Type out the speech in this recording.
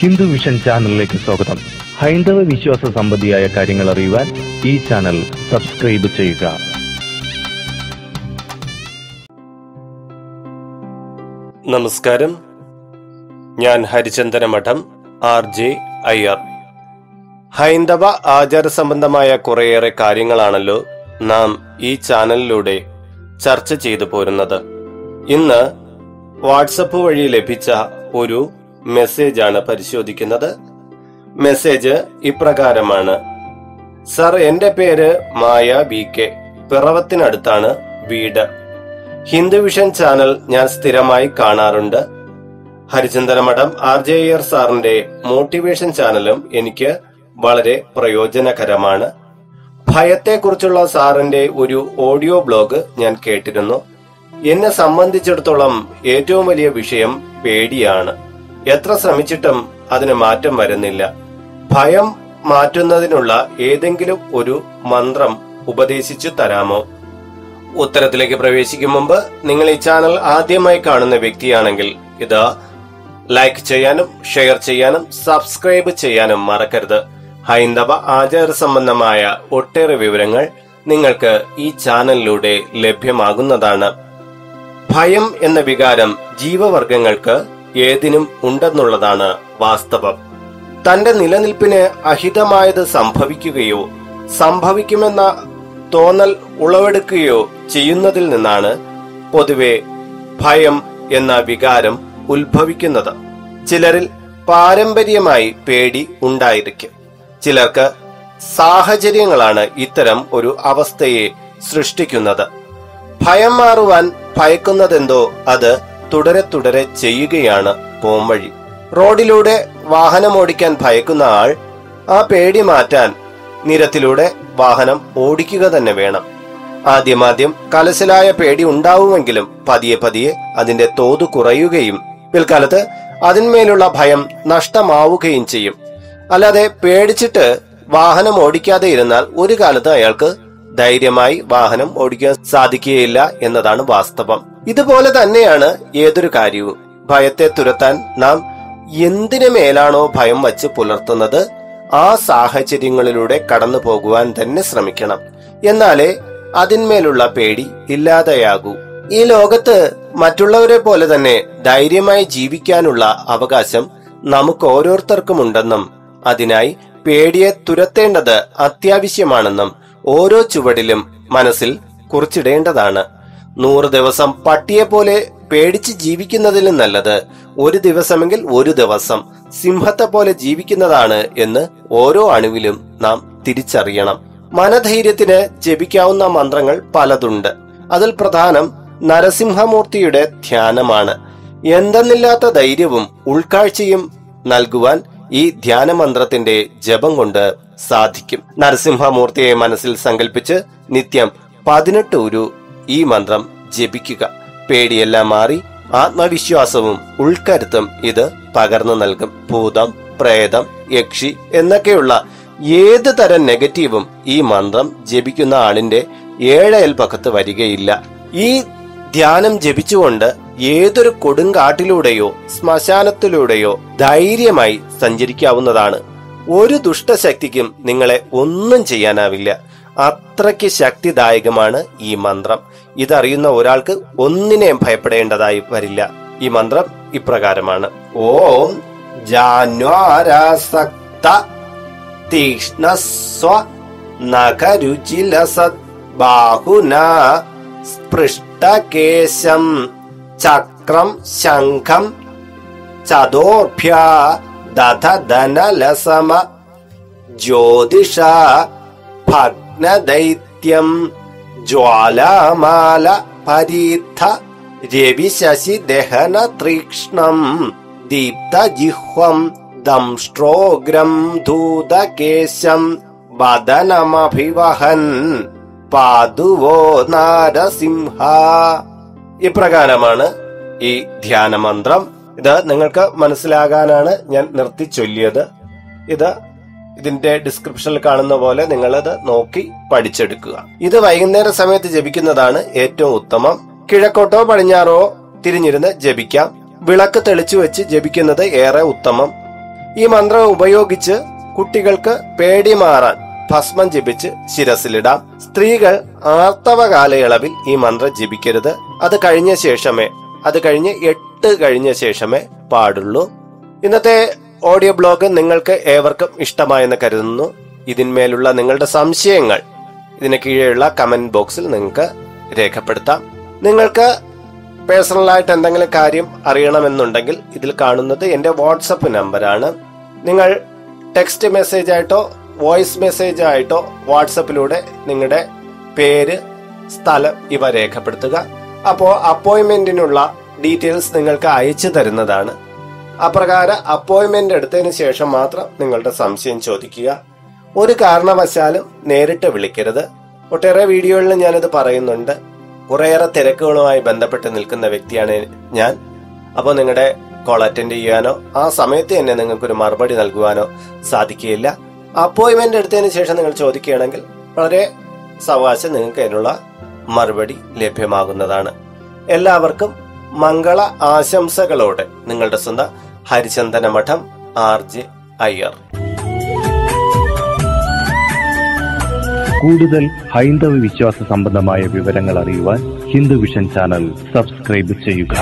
Hindu vision ചാനലിലേക്ക് സ്വാഗതം. ഹൈന്ദവ വിശ്വാസ സംബന്ധിയായ കാര്യങ്ങൾ അറിയുവാൻ ഈ ചാനൽ സബ്സ്ക്രൈബ് ചെയ്യുക. നമസ്കാരം, ഞാൻ ഹരിചന്ദന മഠം RJ അയ്യർ. ഹൈന്ദവ ആചാര സംബന്ധമായ കുറേയേറെ കാര്യങ്ങളാണല്ലോ നാം ഈ ചാനലിലൂടെ ചർച്ച ചെയ്തു പോരുന്നത്. ഇന്ന് വാട്സപ്പ് വഴി ലഭിച്ച ഒരു മെസ്സേജാണ് പരിശോധിക്കുന്നത്. മെസ്സേജ് ഇപ്രകാരമാണ്: സർ, എന്റെ പേര് മായ BK, പിറവത്തിനടുത്താണ് വീട്. ഹിന്ദു വിഷൻ ചാനൽ ഞാൻ സ്ഥിരമായി കാണാറുണ്ട്. ഹരിചന്ദന മഠം RJ അയ്യർ സാറിന്റെ മോട്ടിവേഷൻ ചാനലും എനിക്ക് വളരെ പ്രയോജനകരമാണ്. ഭയത്തെക്കുറിച്ചുള്ള സാറിന്റെ ഒരു ഓഡിയോ ബ്ലോഗ് ഞാൻ കേട്ടിരുന്നു. എന്നെ സംബന്ധിച്ചിടത്തോളം ഏറ്റവും വലിയ വിഷയം പേടിയാണ്. എത്ര ശ്രമിച്ചിട്ടും അതിന് മാറ്റം വരുന്നില്ല. ഭയം മാറ്റുന്നതിനുള്ള ഏതെങ്കിലും ഒരു മന്ത്രം ഉപദേശിച്ചു തരാമോ? ഉത്തരത്തിലേക്ക് പ്രവേശിക്കും മുമ്പ് നിങ്ങൾ ഈ ചാനൽ ആദ്യമായി കാണുന്ന വ്യക്തിയാണെങ്കിൽ ഇത് ലൈക്ക് ചെയ്യാനും ഷെയർ ചെയ്യാനും സബ്സ്ക്രൈബ് ചെയ്യാനും മറക്കരുത്. ഹൈന്ദവ ആചാര സംബന്ധമായ ഒട്ടേറെ വിവരങ്ങൾ നിങ്ങൾക്ക് ഈ ചാനലിലൂടെ ലഭ്യമാകുന്നതാണ്. ഭയം എന്ന വികാരം ജീവവർഗങ്ങൾക്ക് ഏതിനും ഉണ്ടെന്നുള്ളതാണ് വാസ്തവം. തന്റെ നിലനിൽപ്പിന് അഹിതമായത് സംഭവിക്കുകയോ സംഭവിക്കുമെന്ന തോന്നൽ ഉളവെടുക്കുകയോ ചെയ്യുന്നതിൽ നിന്നാണ് പൊതുവെ ഭയം എന്ന വികാരം ഉത്ഭവിക്കുന്നത്. ചിലരിൽ പാരമ്പര്യമായി പേടി ഉണ്ടായിരിക്കും. ചിലർക്ക് സാഹചര്യങ്ങളാണ് ഇത്തരം ഒരു അവസ്ഥയെ സൃഷ്ടിക്കുന്നത്. ഭയം മാറുവാൻ ഭയക്കുന്നതെന്തോ അത് തുടരെ തുടരെ ചെയ്യുകയാണ് പോംവഴി. റോഡിലൂടെ വാഹനമോടിക്കാൻ ഭയക്കുന്ന ആൾ ആ പേടി മാറ്റാൻ നിരത്തിലൂടെ വാഹനം ഓടിക്കുക തന്നെ വേണം. ആദ്യമാദ്യം കലശലായ പേടി ഉണ്ടാവുമെങ്കിലും പതിയെ പതിയെ അതിന്റെ തോത് കുറയുകയും പിൽക്കാലത്ത് അതിന്മേലുള്ള ഭയം നഷ്ടമാവുകയും ചെയ്യും. അല്ലാതെ പേടിച്ചിട്ട് വാഹനം ഓടിക്കാതെ ഇരുന്നാൽ ഒരു കാലത്ത് അയാൾക്ക് ധൈര്യമായി വാഹനം ഓടിക്കാൻ സാധിക്കുകയില്ല എന്നതാണ് വാസ്തവം. ഇതുപോലെ തന്നെയാണ് ഏതൊരു കാര്യവും. ഭയത്തെ തുരത്താൻ നാം എന്തിനു മേലാണോ ഭയം വച്ച് പുലർത്തുന്നത് ആ സാഹചര്യങ്ങളിലൂടെ കടന്നു പോകുവാൻ തന്നെ ശ്രമിക്കണം. എന്നാലേ അതിന്മേലുള്ള പേടി ഇല്ലാതെയാകൂ. ഈ ലോകത്ത് മറ്റുള്ളവരെ പോലെ തന്നെ ധൈര്യമായി ജീവിക്കാനുള്ള അവകാശം നമുക്ക് ഓരോരുത്തർക്കും ഉണ്ടെന്നും അതിനായി പേടിയെ തുരത്തേണ്ടത് അത്യാവശ്യമാണെന്നും ഓരോ ചുവടിലും മനസ്സിൽ കുറിച്ചിടേണ്ടതാണ്. 100 ദിവസം പട്ടിയെ പോലെ പേടിച്ച് ജീവിക്കുന്നതിലും നല്ലത് ഒരു ദിവസമെങ്കിൽ ഒരു ദിവസം സിംഹത്തെ പോലെ ജീവിക്കുന്നതാണ് എന്ന് ഓരോ അണുവിലും നാം തിരിച്ചറിയണം. മനധൈര്യത്തിന് ജപിക്കാവുന്ന മന്ത്രങ്ങൾ പലതുണ്ട്. അതിൽ പ്രധാനം നരസിംഹമൂർത്തിയുടെ ധ്യാനമാണ്. എന്തെന്നില്ലാത്ത ധൈര്യവും ഉൾക്കാഴ്ചയും നൽകുവാൻ ഈ ധ്യാനമന്ത്രത്തിന്റെ ജപം കൊണ്ട് സാധിക്കും. നരസിംഹമൂർത്തിയെ മനസ്സിൽ സങ്കല്പിച്ച് നിത്യം 18 ഉരു ഈ മന്ത്രം ജപിക്കുക. പേടിയെല്ലാം മാറി ആത്മവിശ്വാസവും ഉൾക്കരുത്തും ഇത് പകർന്നു നൽകും. ഭൂതം, പ്രേതം, യക്ഷി എന്നൊക്കെയുള്ള ഏത് തരം നെഗറ്റീവും ഈ മന്ത്രം ജപിക്കുന്ന ആളിന്റെ ഏഴയൽപക്കത്ത് വരികയില്ല. ഈ ധ്യാനം ജപിച്ചുകൊണ്ട് ഏതൊരു കൊടുങ്കാട്ടിലൂടെയോ ശ്മശാനത്തിലൂടെയോ ധൈര്യമായി സഞ്ചരിക്കാവുന്നതാണ്. ഒരു ദുഷ്ടശക്തിക്കും നിങ്ങളെ ഒന്നും ചെയ്യാനാവില്ല. അത്രയ്ക്ക് ശക്തിദായകമാണ് ഈ മന്ത്രം. ഇതറിയുന്ന ഒരാൾക്ക് ഒന്നിനെയും ഭയപ്പെടേണ്ടതായി വരില്ല. ഈ മന്ത്രം ഇപ്രകാരമാണ്: ഓം ജാന്വാരാസക്ത തീക്ഷ്ണസ്വ നഖരുചിലസത് ബാഹുനാ സ്പൃഷ്ടകേശം ചക്രം ശംഖം ചതോർഭ്യാ ദധനലസമ ജ്യോതിഷ ഭഗ്നദൈത്യം ജ്വാലാമാല പരീഥ രവിശശി ദഹന തീക്ഷ്ണം ദീപ്തജിഹ്വം ദംഷ്ട്രോഗ്രം ധൂതകേശം വദനമഭിവഹൻ പാതുവോ നാരസിംഹ. ഇപ്രകാരമാണ് ഈ ധ്യാനമന്ത്രം. ഇത് നിങ്ങൾക്ക് മനസ്സിലാകാനാണ് ഞാൻ നിർത്തി ചൊല്ലിയത്. ഇതിന്റെ ഡിസ്ക്രിപ്ഷനിൽ കാണുന്ന പോലെ നിങ്ങളത് നോക്കി പഠിച്ചെടുക്കുക. ഇത് വൈകുന്നേര സമയത്ത് ജപിക്കുന്നതാണ് ഏറ്റവും ഉത്തമം. കിഴക്കോട്ടോ പടിഞ്ഞാറോ തിരിഞ്ഞിരുന്ന് ജപിക്കാം. വിളക്ക് തെളിച്ചു വെച്ച് ജപിക്കുന്നത് ഏറെ ഉത്തമം. ഈ മന്ത്രം ഉപയോഗിച്ച് കുട്ടികൾക്ക് പേടി മാറാൻ ഭസ്മം ജപിച്ച് ശിരസിലിടാം. സ്ത്രീകൾ ആർത്തവ കാലയളവിൽ ഈ മന്ത്രം ജപിക്കരുത്. അത് കഴിഞ്ഞ 8 കഴിഞ്ഞ ശേഷമേ പാടുള്ളൂ. ഇന്നത്തെ ഓഡിയോ ബ്ലോഗ് നിങ്ങൾക്ക് ഏവർക്കും ഇഷ്ടമായെന്ന് കരുതുന്നു. ഇതിന്മേലുള്ള നിങ്ങളുടെ സംശയങ്ങൾ ഇതിന് കീഴെയുള്ള കമന്റ് ബോക്സിൽ നിങ്ങൾക്ക് രേഖപ്പെടുത്താം. നിങ്ങൾക്ക് പേഴ്സണലായിട്ട് എന്തെങ്കിലും കാര്യം അറിയണമെന്നുണ്ടെങ്കിൽ ഇതിൽ കാണുന്നത് എന്റെ വാട്സപ്പ് നമ്പറാണ്. നിങ്ങൾ ടെക്സ്റ്റ് മെസ്സേജ് ആയിട്ടോ വോയിസ് മെസ്സേജ് ആയിട്ടോ വാട്സപ്പിലൂടെ നിങ്ങളുടെ പേര്, സ്ഥലം ഇവ രേഖപ്പെടുത്തുക. അപ്പോൾ അപ്പോയിന്റ്മെന്റിനുള്ള ഡീറ്റെയിൽസ് നിങ്ങൾക്ക് അയച്ചു തരുന്നതാണ്. അപ്രകാരം അപ്പോയിന്റ്മെന്റ് എടുത്തതിന് ശേഷം മാത്രം നിങ്ങളുടെ സംശയം ചോദിക്കുക. ഒരു കാരണവശാലും നേരിട്ട് വിളിക്കരുത്. ഒട്ടേറെ വീഡിയോകളിൽ ഞാനിത് പറയുന്നുണ്ട്. കുറേയേറെ തിരക്കുകളുമായി ബന്ധപ്പെട്ട് നിൽക്കുന്ന വ്യക്തിയാണ് ഞാൻ. അപ്പോൾ നിങ്ങളുടെ കോൾ അറ്റൻഡ് ചെയ്യാനോ ആ സമയത്ത് തന്നെ നിങ്ങൾക്കൊരു മറുപടി നൽകുവാനോ സാധിക്കുകയില്ല. അപ്പോയിന്റ്മെന്റ് എടുത്തതിന് ശേഷം നിങ്ങൾ ചോദിക്കുകയാണെങ്കിൽ വളരെ സാവകാശം നിങ്ങൾക്ക് അതിനുള്ള മറുപടി ലഭ്യമാകുന്നതാണ്. എല്ലാവർക്കും മംഗള ആശംസകളോടെ നിങ്ങളുടെ സ്വന്തം ഹരിചന്ദന മഠം RJ അയ്യർ. കൂടുതൽ ഹൈന്ദവ വിശ്വാസ സംബന്ധമായ വിവരങ്ങൾ അറിയുവാൻ ഹിന്ദു വിഷൻ ചാനൽ സബ്സ്ക്രൈബ് ചെയ്യുക.